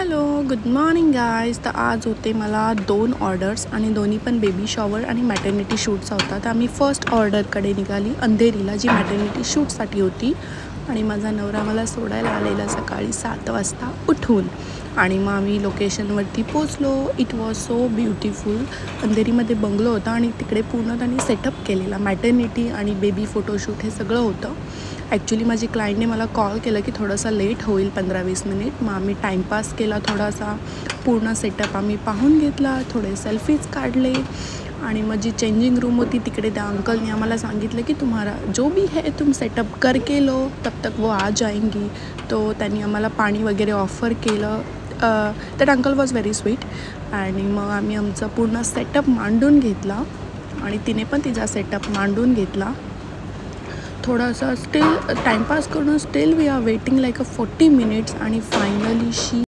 Hello, good morning guys. तर आज होते मला 2 ऑर्डर्स आणि दोन्ही पण बेबी शॉवर आणि मॅटर्निटी शूटचा होता. तर आम्ही फर्स्ट ऑर्डरकडे निघाली अंधेरीला, जी मॅटर्निटी शूटसाठी होती. आणि माझा नवरा मला सोडायला आलेला सकाळी 7 वाजता उठून. आणि मग आम्ही लोकेशनवरती पोचलो. It was so beautiful. अंधेरीमध्ये बंगलो होता आणि तिकडे पूर्ण त्यांनी सेटअप केलेला. मॅटर्निटी आणि बेबी फोटोशूट हे सगळं होतं. ॲक्च्युली माझी क्लायंटने मला कॉल केलं की थोडंसं लेट होईल 15-20 मिनिट. मग आम्ही टाईमपास केला थोडासा. पूर्ण सेटअप आम्ही पाहून घेतला, थोडे सेल्फीज काढले. आणि मग जी चेंजिंग रूम होती तिकडे त्या अंकलने आम्हाला सांगितलं की तुम्हाला जो भी है तुम सेटअप करके लो, तब तक वो आ जाएंगी. तो त्यांनी आम्हाला पाणी वगैरे ऑफर केलं. That uncle was very sweet. आणि मग आम्ही आमचा पूर्ण सेटअप मांडून घेतला आणि तिने पण तिचा सेटअप मांडून घेतला. थोडासा स्टिल टाईमपास करून still we are waiting like 40 minutes आणि फायनली शी